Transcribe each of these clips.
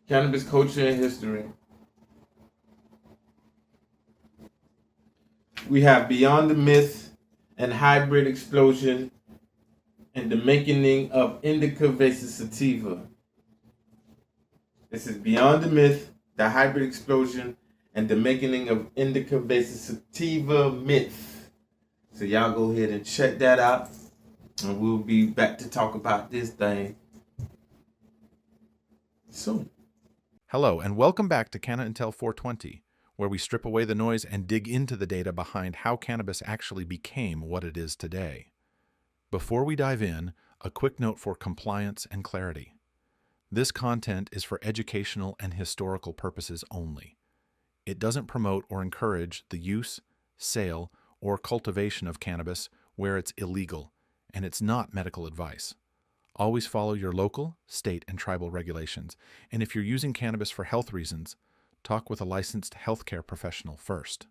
Cannabis culture and history. We have Beyond the Myth and Hybrid Explosion and the Making of Indica versus Sativa. This is Beyond the Myth, the Hybrid Explosion, and the Making of Indica versus Sativa Myth. So y'all go ahead and check that out. And we'll be back to talk about this thing soon. Hello, and welcome back to Canna Intel 420, where we strip away the noise and dig into the data behind how cannabis actually became what it is today. Before we dive in, a quick note for compliance and clarity. This content is for educational and historical purposes only. It doesn't promote or encourage the use, sale, or cultivation of cannabis where it's illegal, and it's not medical advice. Always follow your local, state, and tribal regulations, and if you're using cannabis for health reasons, talk with a licensed healthcare professional first.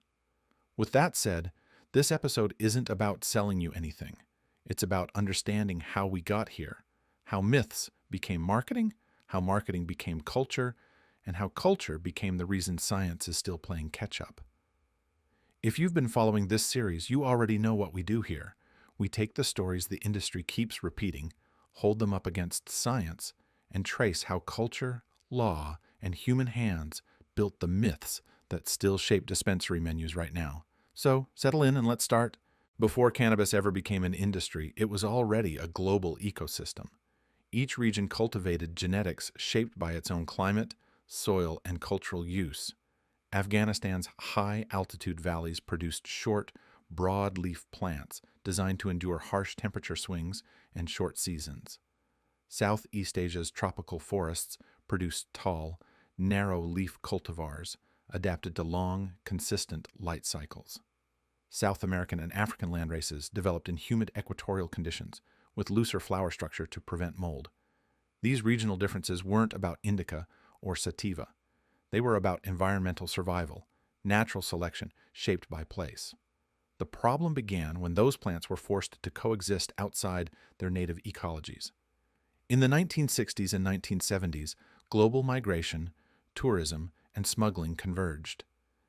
With that said, this episode isn't about selling you anything. It's about understanding how we got here, how myths became marketing, how marketing became culture, and how culture became the reason science is still playing catch-up. If you've been following this series, you already know what we do here. We take the stories the industry keeps repeating, hold them up against science, and trace how culture, law, and human hands built the myths that still shape dispensary menus right now. So, settle in and let's start. Before cannabis ever became an industry, it was already a global ecosystem. Each region cultivated genetics shaped by its own climate, soil, and cultural use. Afghanistan's high-altitude valleys produced short, broad-leaf plants designed to endure harsh temperature swings and short seasons. Southeast Asia's tropical forests produced tall, narrow-leaf cultivars adapted to long, consistent light cycles. South American and African landraces developed in humid equatorial conditions with looser flower structure to prevent mold. These regional differences weren't about indica or sativa. They were about environmental survival, natural selection shaped by place. The problem began when those plants were forced to coexist outside their native ecologies. In the 1960s and 1970s, global migration, tourism, and smuggling converged.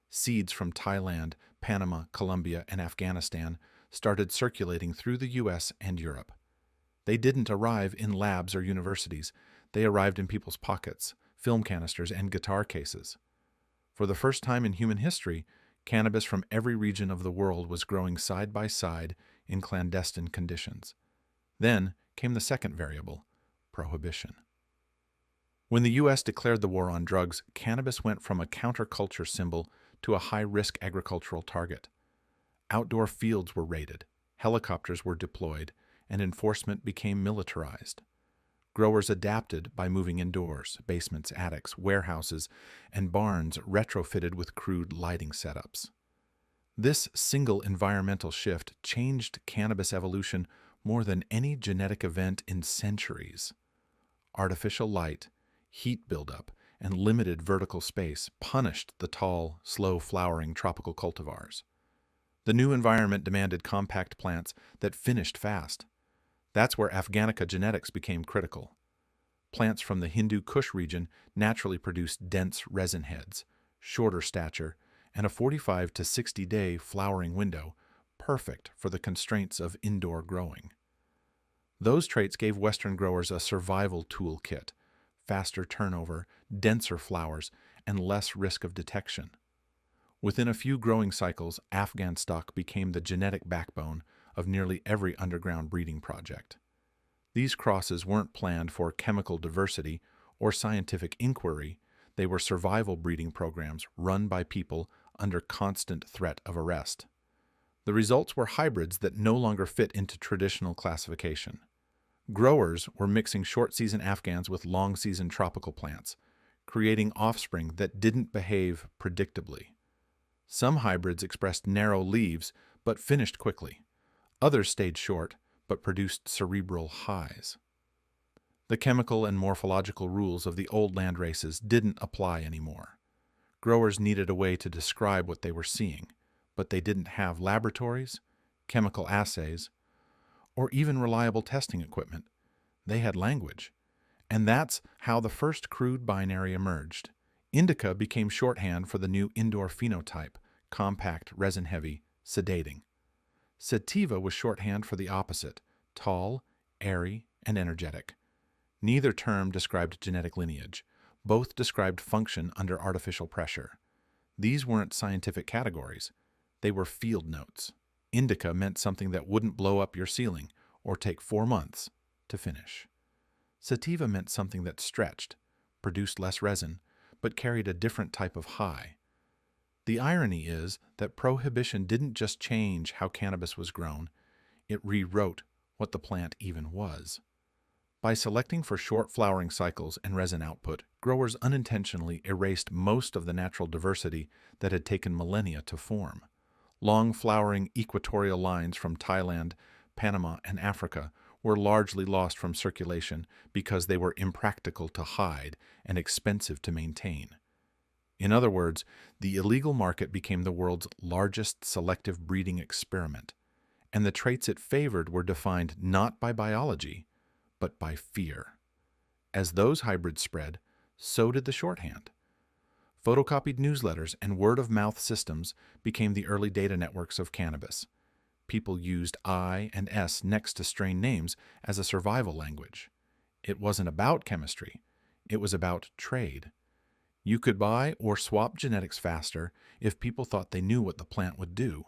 Seeds from Thailand, Panama, Colombia, and Afghanistan started circulating through the US and Europe. They didn't arrive in labs or universities. They arrived in people's pockets, film canisters, and guitar cases. For the first time in human history, cannabis from every region of the world was growing side by side in clandestine conditions. Then came the second variable, prohibition. When the U.S. declared the war on drugs, cannabis went from a counterculture symbol to a high-risk agricultural target. Outdoor fields were raided, helicopters were deployed, and enforcement became militarized. Growers adapted by moving indoors, basements, attics, warehouses, and barns retrofitted with crude lighting setups. This single environmental shift changed cannabis evolution more than any genetic event in centuries. Artificial light, heat buildup, and limited vertical space punished the tall, slow-flowering tropical cultivars. The new environment demanded compact plants that finished fast. That's where Afghanica genetics became critical. Plants from the Hindu Kush region naturally produced dense resin heads, shorter stature, and a 45 to 60-day flowering window, perfect for the constraints of indoor growing. Those traits gave Western growers a survival toolkit: faster turnover, denser flowers, and less risk of detection. Within a few growing cycles, Afghan stock became the genetic backbone of nearly every underground breeding project. These crosses weren't planned for chemical diversity or scientific inquiry. They were survival breeding programs run by people under constant threat of arrest. The results were hybrids that no longer fit into traditional classification. Growers were mixing short-season Afghans with long-season tropical plants, creating offspring that didn't behave predictably. Some hybrids expressed narrow leaves but finished quickly. Others stayed short but produced cerebral highs. The chemical and morphological rules of the old land races didn't apply anymore. Growers needed a way to describe what they were seeing, but they didn't have laboratories, chemical assays, or even reliable testing equipment. They had language, And that's how the first crude binary emerged. Indica became shorthand for the new indoor phenotype, compact, resin-heavy, sedating. Sativa was shorthand for the opposite, tall, airy, and energetic. Neither term described genetic lineage. Both described function under artificial pressure. These weren't scientific categories. They were field notes. Indica meant something that wouldn't blow up your ceiling or take 4 months to finish. Sativa meant something that stretched, produced less resin, but carried a different type of high. The irony is that prohibition didn't just change how cannabis was grown, it rewrote what the plant even was. By selecting for short flowering cycles and resin output, growers unintentionally erased most of the natural diversity that had taken millennia to form. Long flowering equatorial lines from Thailand, Panama, and Africa were largely lost from circulation because they were impractical to hide and expensive to maintain. In other words, the illegal market became the world's largest selective breeding experiment, and the traits it favored were defined not by biology, but by fear. As those hybrids spread, so did the shorthand. Photocopied newsletters and word-of-mouth systems became the early data networks of cannabis. People used I and S next to strain names as a survival language. It wasn't about chemistry. It was about trade. You could buy or swap genetics faster if people thought they knew what the plant would do.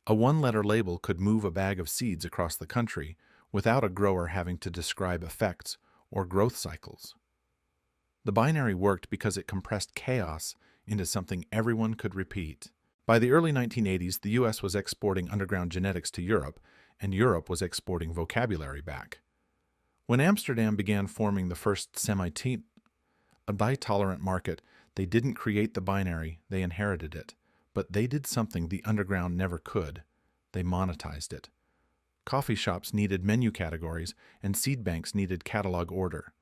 A one-letter label could move a bag of seeds across the country without a grower having to describe effects or growth cycles. The binary worked because it compressed chaos into something everyone could repeat. By the early 1980s, the U.S. was exporting underground genetics to Europe, and Europe was exporting vocabulary back. When Amsterdam began forming the first a dye-tolerant market, they didn't create the binary, they inherited it. But they did something the underground never could. They monetized it. Coffee shops needed menu categories, and seed banks needed catalog order.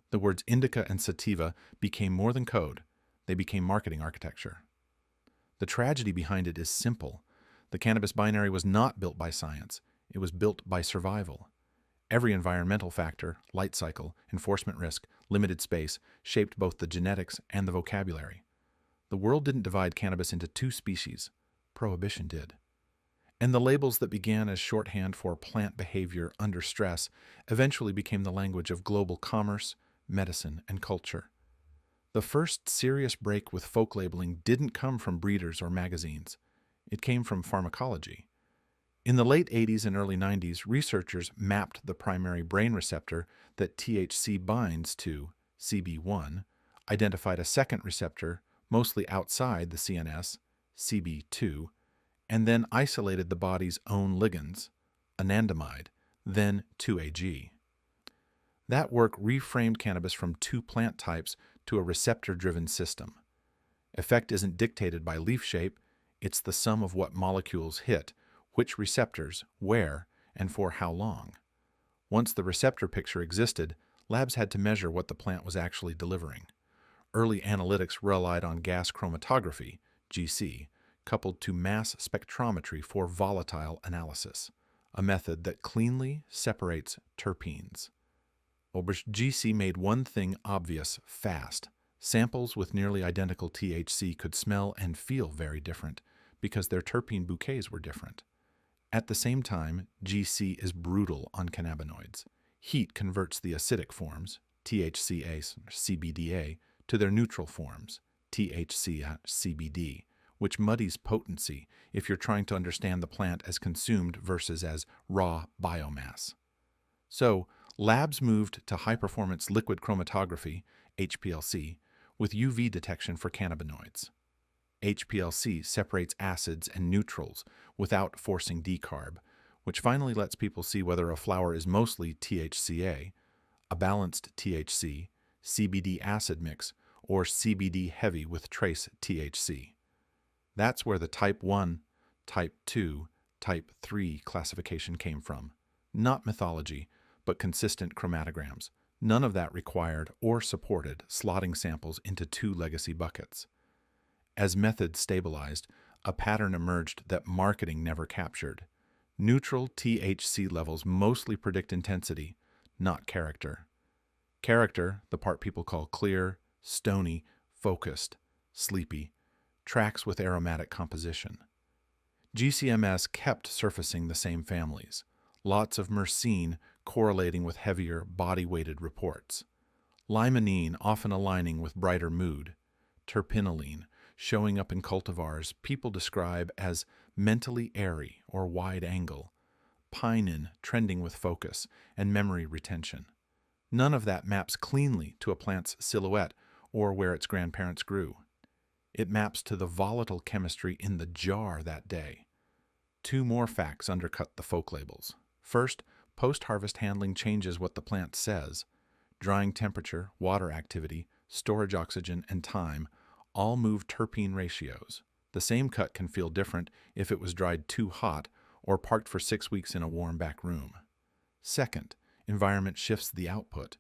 The words indica and sativa became more than code. They became marketing architecture. The tragedy behind it is simple. The cannabis binary was not built by science. It was built by survival. Every environmental factor, light cycle, enforcement risk, limited space, shaped both the genetics and the vocabulary. The world didn't divide cannabis into two species. Prohibition did. And the labels that began as shorthand for plant behavior under stress eventually became the language of global commerce, medicine, and culture. The first serious break with folk labeling didn't come from breeders or magazines. It came from pharmacology. In the late 80s and early 90s, researchers mapped the primary brain receptor that THC binds to, CB1, identified a second receptor, mostly outside the CNS, CB2, and then isolated the body's own ligands, anandamide, then 2AG. That work reframed cannabis from two plant types to a receptor-driven system. Effect isn't dictated by leaf shape, it's the sum of what molecules hit, which receptors, where, and for how long. Once the receptor picture existed, labs had to measure what the plant was actually delivering. Early analytics relied on gas chromatography, GC, coupled to mass spectrometry for volatile analysis, a method that cleanly separates terpenes. GC made one thing obvious fast. Samples with nearly identical THC could smell and feel very different because their terpene bouquets were different. At the same time, GC is brutal on cannabinoids. Heat converts the acidic forms, THCA, CBDA, to their neutral forms, THC, CBD, which muddies potency if you're trying to understand the plant as consumed versus as raw biomass. So, labs moved to high-performance liquid chromatography, HPLC, with UV detection for cannabinoids. HPLC separates acids and neutrals without forcing decarb, which finally lets people see whether a flower is mostly THCA, a balanced THC, CBD acid mix, or CBD heavy with trace THC. That's where the Type 1, Type 2, Type 3 classification came from. Not mythology, but consistent chromatograms. None of that required or supported slotting samples into two legacy buckets. As methods stabilized, a pattern emerged that marketing never captured. Neutral THC levels mostly predict intensity, not character. Character, the part people call clear, stony, focused, sleepy, tracks with aromatic composition. GCMS kept surfacing the same families, lots of myrcene correlating with heavier, body-weighted reports, limonene often aligning with brighter mood, terpinolene showing up in cultivars people describe as mentally airy or wide angle, pinene trending with focus and memory retention. None of that maps cleanly to a plant's silhouette or where its grandparents grew. It maps to the volatile chemistry in the jar that day. Two more facts undercut the folk labels. First, post-harvest handling changes what the plant says. Drying temperature, water activity, storage oxygen, and time all move terpene ratios. The same cut can feel different if it was dried too hot or parked for 6 weeks in a warm back room. Second, environment shifts the output.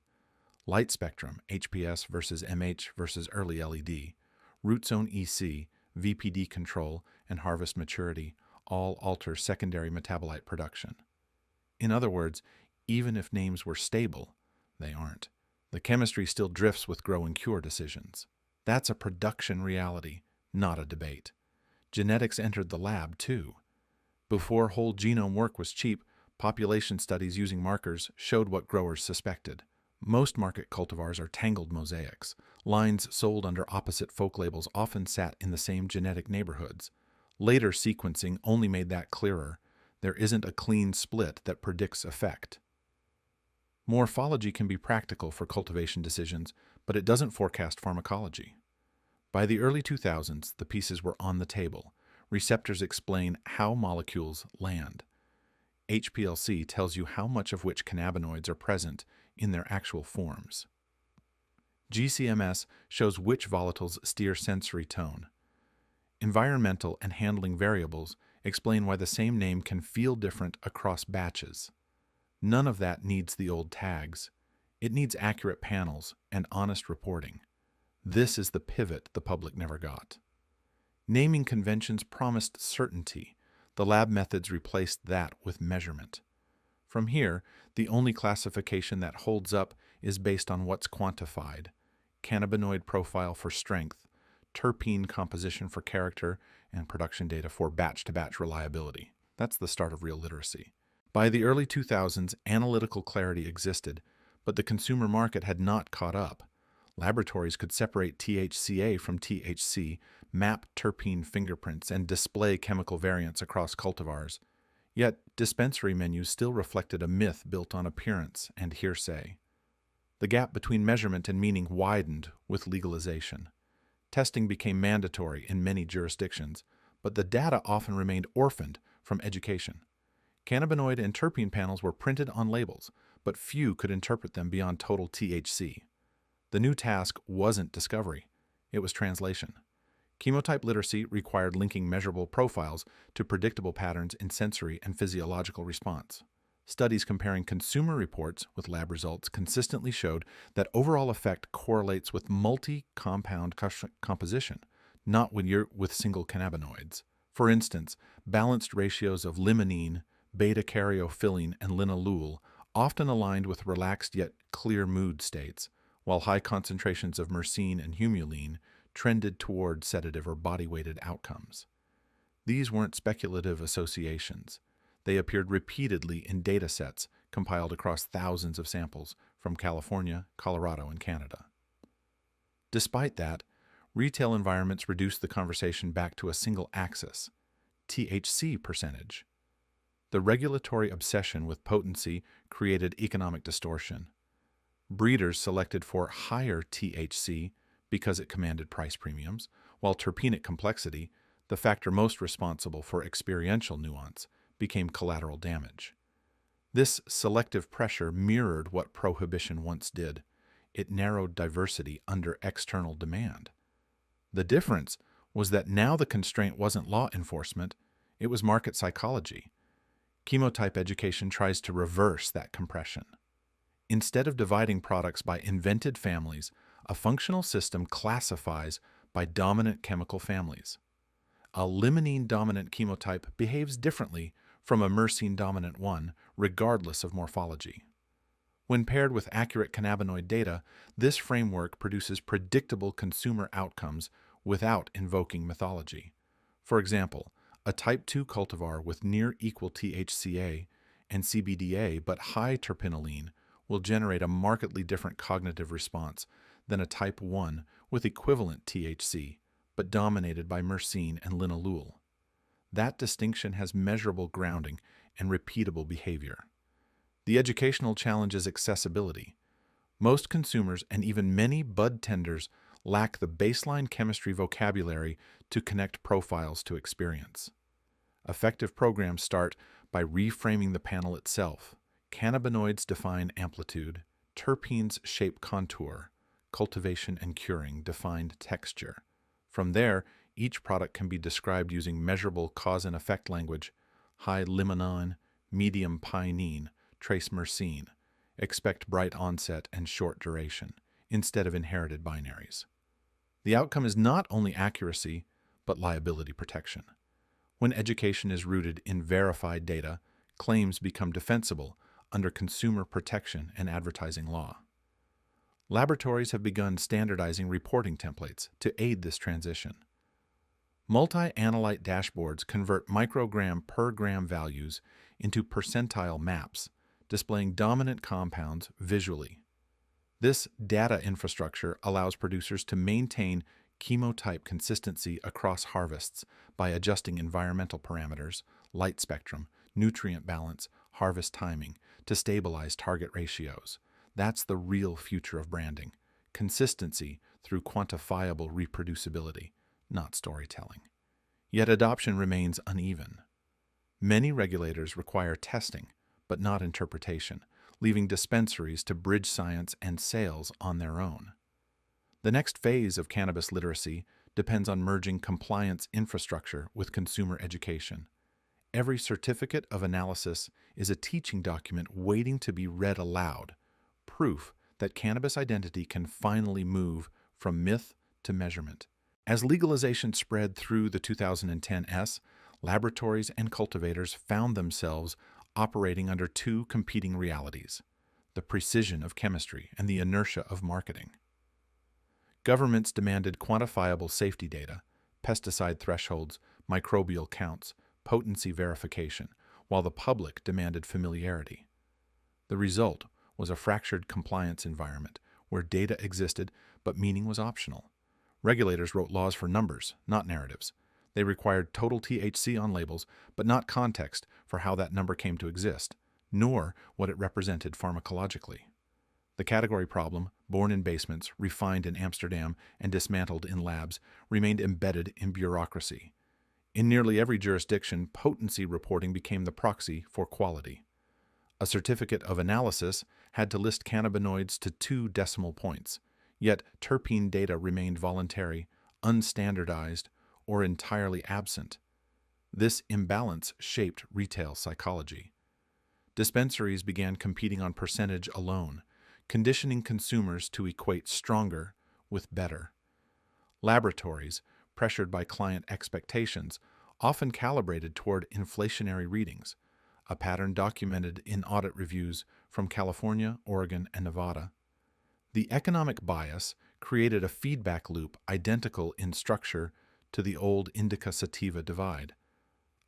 Light spectrum, HPS versus MH versus early LED, root zone EC, VPD control, and harvest maturity all alter secondary metabolite production. In other words, even if names were stable, they aren't. The chemistry still drifts with grow and cure decisions. That's a production reality, not a debate. Genetics entered the lab, too. Before whole genome work was cheap, population studies using markers showed what growers suspected. Most market cultivars are tangled mosaics. Lines sold under opposite folk labels often sat in the same genetic neighborhoods. Later sequencing only made that clearer. There isn't a clean split that predicts effect. Morphology can be practical for cultivation decisions, but it doesn't forecast pharmacology. By the early 2000s, the pieces were on the table. Receptors explain how molecules land. HPLC tells you how much of which cannabinoids are present in their actual forms. GCMS shows which volatiles steer sensory tone. Environmental and handling variables explain why the same name can feel different across batches. None of that needs the old tags. It needs accurate panels and honest reporting. This is the pivot the public never got. Naming conventions promised certainty. The lab methods replaced that with measurement. From here, the only classification that holds up is based on what's quantified: cannabinoid profile for strength, terpene composition for character, and production data for batch-to-batch reliability. That's the start of real literacy. By the early 2000s, analytical clarity existed, but the consumer market had not caught up. Laboratories could separate THCA from THC, map terpene fingerprints, and display chemical variants across cultivars. Yet, dispensary menus still reflected a myth built on appearance and hearsay. The gap between measurement and meaning widened with legalization. Testing became mandatory in many jurisdictions, but the data often remained orphaned from education. Cannabinoid and terpene panels were printed on labels, but few could interpret them beyond total THC. The new task wasn't discovery, it was translation. Chemotype literacy required linking measurable profiles to predictable patterns in sensory and physiological response. Studies comparing consumer reports with lab results consistently showed that overall effect correlates with multi-compound composition, not with single cannabinoids. For instance, balanced ratios of limonene, beta-caryophyllene, and linalool often aligned with relaxed yet clear mood states, while high concentrations of myrcene and humulene trended toward sedative or body-weighted outcomes. These weren't speculative associations. They appeared repeatedly in data sets compiled across thousands of samples from California, Colorado, and Canada. Despite that, retail environments reduced the conversation back to a single axis: THC percentage. The regulatory obsession with potency created economic distortion. Breeders selected for higher THC because it commanded price premiums, while terpenic complexity, the factor most responsible for experiential nuance, became collateral damage. This selective pressure mirrored what prohibition once did. It narrowed diversity under external demand. The difference was that now the constraint wasn't law enforcement, it was market psychology. Chemotype education tries to reverse that compression. Instead of dividing products by invented families, a functional system classifies by dominant chemical families. A limonene-dominant chemotype behaves differently from a myrcene-dominant one, regardless of morphology. When paired with accurate cannabinoid data, this framework produces predictable consumer outcomes without invoking mythology. For example, a type 2 cultivar with near equal THCA and CBDA but high terpinolene will generate a markedly different cognitive response than a type 1 with equivalent THC but dominated by myrcene and linalool. That distinction has measurable grounding and repeatable behavior. The educational challenge is accessibility. Most consumers and even many bud tenders lack the baseline chemistry vocabulary to connect profiles to experience. Effective programs start by reframing the panel itself. Cannabinoids define amplitude, terpenes shape contour, cultivation and curing defined texture. From there, each product can be described using measurable cause and effect language: high limonene, medium pinene, trace myrcene. Expect bright onset and short duration, instead of inherited binaries. The outcome is not only accuracy, but liability protection. When education is rooted in verified data, claims become defensible under consumer protection and advertising law. Laboratories have begun standardizing reporting templates to aid this transition. Multi-analyte dashboards convert microgram per gram values into percentile maps, displaying dominant compounds visually. This data infrastructure allows producers to maintain chemotype consistency across harvests by adjusting environmental parameters, light spectrum, nutrient balance, harvest timing to stabilize target ratios. That's the real future of branding: consistency through quantifiable reproducibility, not storytelling. Yet adoption remains uneven. Many regulators require testing, but not interpretation, leaving dispensaries to bridge science and sales on their own. The next phase of cannabis literacy depends on merging compliance infrastructure with consumer education. Every certificate of analysis is a teaching document waiting to be read aloud, proof that cannabis identity can finally move from myth to measurement. As legalization spread through the 2010s, laboratories and cultivators found themselves operating under two competing realities: the precision of chemistry and the inertia of marketing. Governments demanded quantifiable safety data, pesticide thresholds, microbial counts, potency verification, while the public demanded familiarity. The result was a fractured compliance environment where data existed but meaning was optional. Regulators wrote laws for numbers, not narratives. They required total THC on labels, but not context for how that number came to exist, nor what it represented pharmacologically. The category problem, born in basements, refined in Amsterdam, and dismantled in labs, remained embedded in bureaucracy. In nearly every jurisdiction, potency reporting became the proxy for quality. A certificate of analysis had to list cannabinoids to 2 decimal points, yet terpene data remained voluntary, unstandardized, or entirely absent. This imbalance shaped retail psychology. Dispensaries began competing on percentage alone, conditioning consumers to equate stronger with better. Laboratories, pressured by client expectations, often calibrated toward inflationary readings, a pattern documented in audit reviews from California, Oregon, and Nevada. The economic bias created a feedback loop identical in structure to the old indica-sativa divide,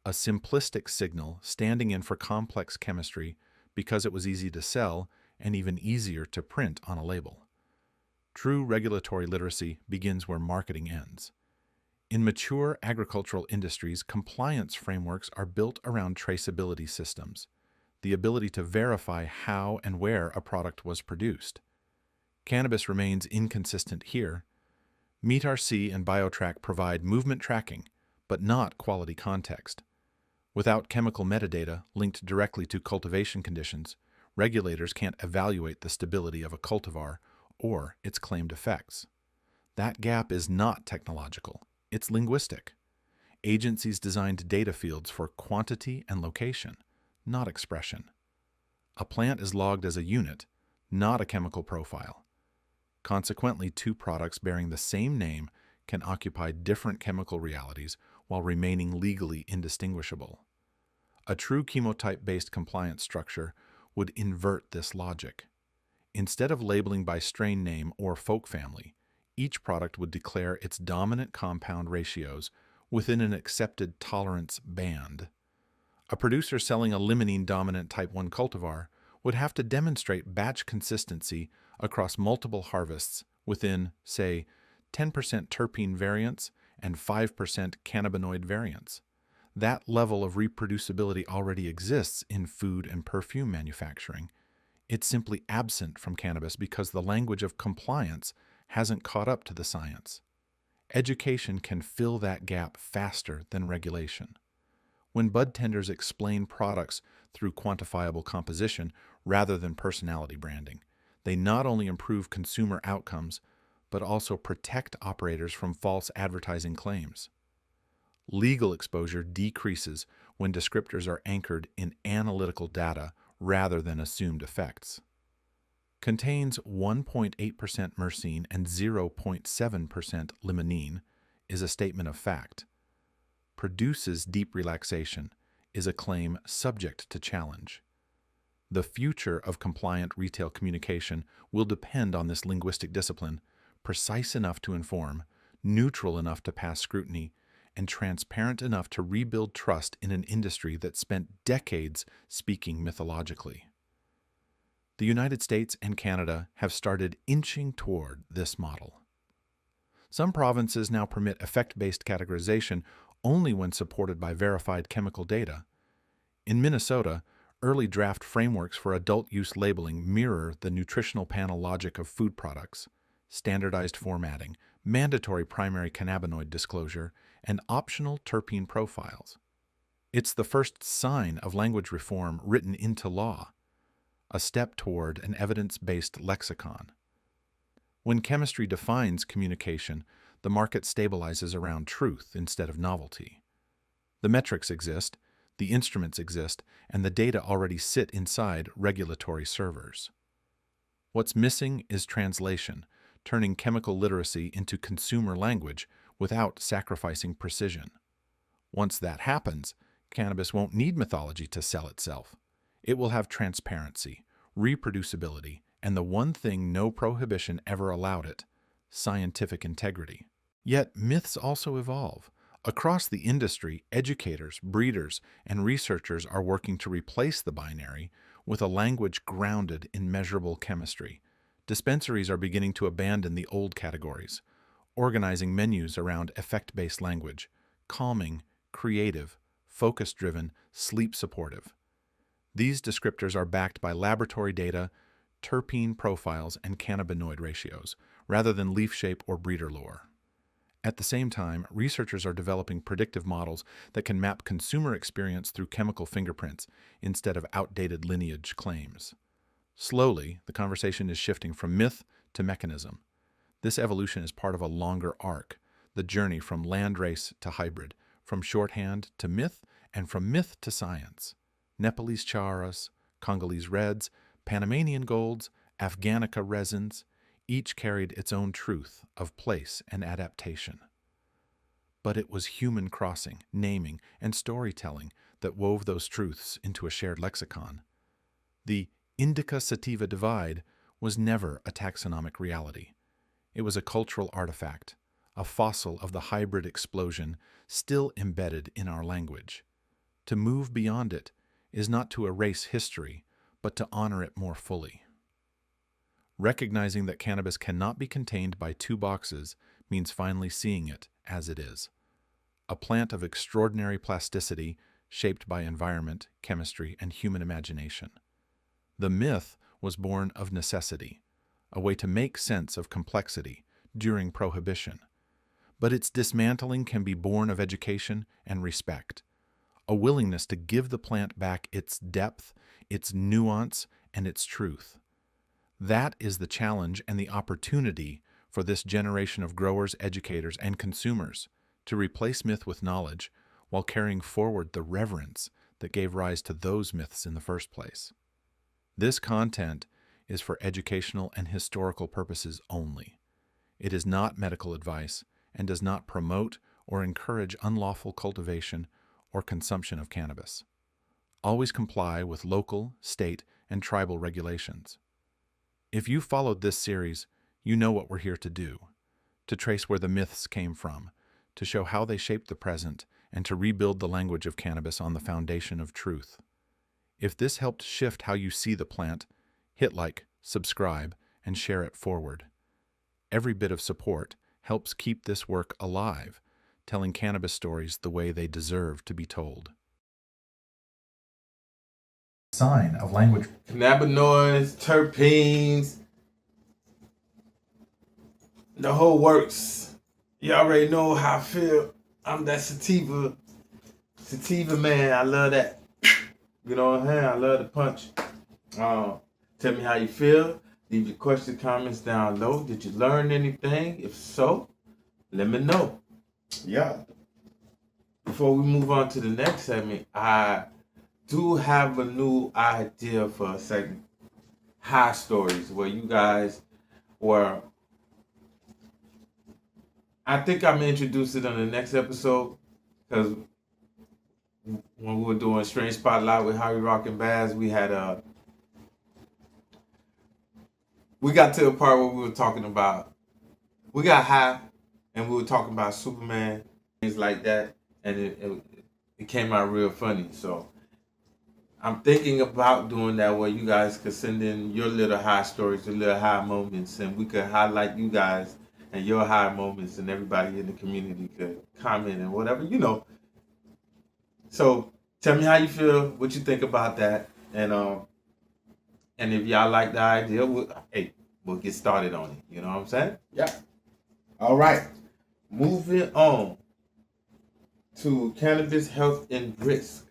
a simplistic signal standing in for complex chemistry because it was easy to sell and even easier to print on a label. True regulatory literacy begins where marketing ends. In mature agricultural industries, compliance frameworks are built around traceability systems, the ability to verify how and where a product was produced. Cannabis remains inconsistent here. MeetRC and BioTrack provide movement tracking, but not quality context. Without chemical metadata linked directly to cultivation conditions, regulators can't evaluate the stability of a cultivar or its claimed effects. That gap is not technological, it's linguistic. Agencies designed data fields for quantity and location, not expression. A plant is logged as a unit, not a chemical profile. Consequently, 2 products bearing the same name can occupy different chemical realities while remaining legally indistinguishable. A true chemotype-based compliance structure would invert this logic. Instead of labeling by strain name or folk family, each product would declare its dominant compound ratios within an accepted tolerance band. A producer selling a limonene dominant type 1 cultivar would have to demonstrate batch consistency across multiple harvests within, say, 10% terpene variance and 5% cannabinoid variance. That level of reproducibility already exists in food and perfume manufacturing. It's simply absent from cannabis because the language of compliance hasn't caught up to the science. Education can fill that gap faster than regulation. When bud tenders explain products through quantifiable composition rather than personality branding, they not only improve consumer outcomes, but also protect operators from false advertising claims. Legal exposure decreases when descriptors are anchored in analytical data rather than assumed effects. Contains 1.8% myrcene and 0.7% limonene is a statement of fact. Produces deep relaxation is a claim subject to challenge. The future of compliant retail communication will depend on this linguistic discipline, precise enough to inform, neutral enough to pass scrutiny, and transparent enough to rebuild trust in an industry that spent decades speaking mythologically. The United States and Canada have started inching toward this model. Some provinces now permit effect-based categorization only when supported by verified chemical data. In Minnesota, early draft frameworks for adult use labeling mirror the nutritional panel logic of food products: standardized formatting, mandatory primary cannabinoid disclosure, and optional terpene profiles. It's the first sign of language reform written into law, a step toward an evidence-based lexicon. When chemistry defines communication, the market stabilizes around truth instead of novelty. The metrics exist, the instruments exist, and the data already sit inside regulatory servers. What's missing is translation, turning chemical literacy into consumer language without sacrificing precision. Once that happens, cannabis won't need mythology to sell itself. It will have transparency, reproducibility, and the one thing no prohibition ever allowed it: scientific integrity. Yet myths also evolve. Across the industry, educators, breeders, and researchers are working to replace the binary with a language grounded in measurable chemistry. Dispensaries are beginning to abandon the old categories, organizing menus around effect-based language: calming, creative, focus-driven, sleep-supportive. These descriptors are backed by laboratory data, terpene profiles, and cannabinoid ratios, rather than leaf shape or breeder lore. At the same time, researchers are developing predictive models that can map consumer experience through chemical fingerprints instead of outdated lineage claims. Slowly, the conversation is shifting from myth to mechanism. This evolution is part of a longer arc, the journey from landrace to hybrid, from shorthand to myth, and from myth to science. Nepalese charas, Congolese reds, Panamanian golds, Afghanica resins, each carried its own truth of place and adaptation. But it was human crossing, naming, and storytelling that wove those truths into a shared lexicon. The indica-sativa divide was never a taxonomic reality. It was a cultural artifact, a fossil of the hybrid explosion still embedded in our language. To move beyond it is not to erase history, but to honor it more fully. Recognizing that cannabis cannot be contained by two boxes means finally seeing it as it is: a plant of extraordinary plasticity shaped by environment, chemistry, and human imagination. The myth was born of necessity, a way to make sense of complexity during Prohibition. But its dismantling can be born of education and respect, a willingness to give the plant back its depth, its nuance, and its truth. That is the challenge and the opportunity for this generation of growers, educators, and consumers to replace myth with knowledge while carrying forward the reverence that gave rise to those myths in the first place. This content is for educational and historical purposes only. It is not medical advice and does not promote or encourage unlawful cultivation or consumption of cannabis. Always comply with local, state, and tribal regulations. If you followed this series, you know what we're here to do: to trace where the myths came from, to show how they shaped the present, and to rebuild the language of cannabis on the foundation of truth. If this helped shift how you see the plant, hit like, subscribe, and share it forward. Every bit of support helps keep this work alive, telling cannabis stories the way they deserve to be told. Sign of language. Cannabinoids, terpenes, the whole works. You already know how I feel. I'm that sativa man. I love that. You know what I'm saying? I love the punch. Tell me how you feel. Leave your question, comments down low. Did you learn anything? If so, let me know. Yeah. Before we move on to the next segment, I do have a new idea for a segment. High stories, where you guys were. I think I'm gonna introduce it on the next episode, because when we were doing Strange Spotlight with Harry Rock and Baz, we got to a part where we were talking about, we got high and we were talking about Superman, things like that, and it came out real funny. So I'm thinking about doing that, where you guys could send in your little high stories, your little high moments, and we could highlight you guys and your high moments, and everybody in the community could comment and whatever, So tell me how you feel, what you think about that, and if y'all like the idea, we'll get started on it. You know what I'm saying? Yeah. All right. Moving on to cannabis health and risk.